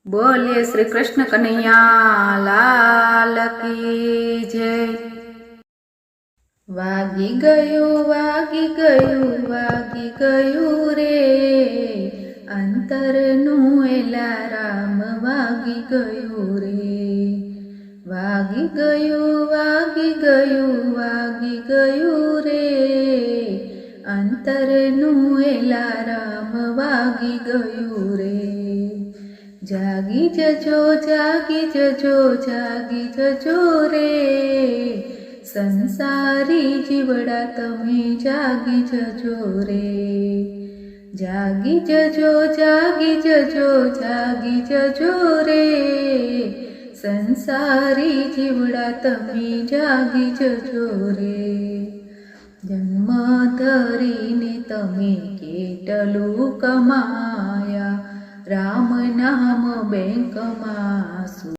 બોલે શ્રી કૃષ્ણ કનૈયા લાલ કી જય। વાગી ગયું વાગી ગયું વાગી ગયું રે, અંતરનું એલારામ વાગી ગયું રે। વાગી ગયું વાગી ગયું વાગી ગયું રે, અંતરનું એલારામ વાગી ગયું રે। જાગી જજો જાગી જજો જાગી જજો રે, સંસારી જીવડા તમે જાગી જજો રે। જાગી જજો જાગી જજો જાગી જજો રે, સંસારી જીવડા તમે જાગી જજો રે। જન્મ ધરીને તમે કેટલું કમાયા, રામ નામ બેંકમાં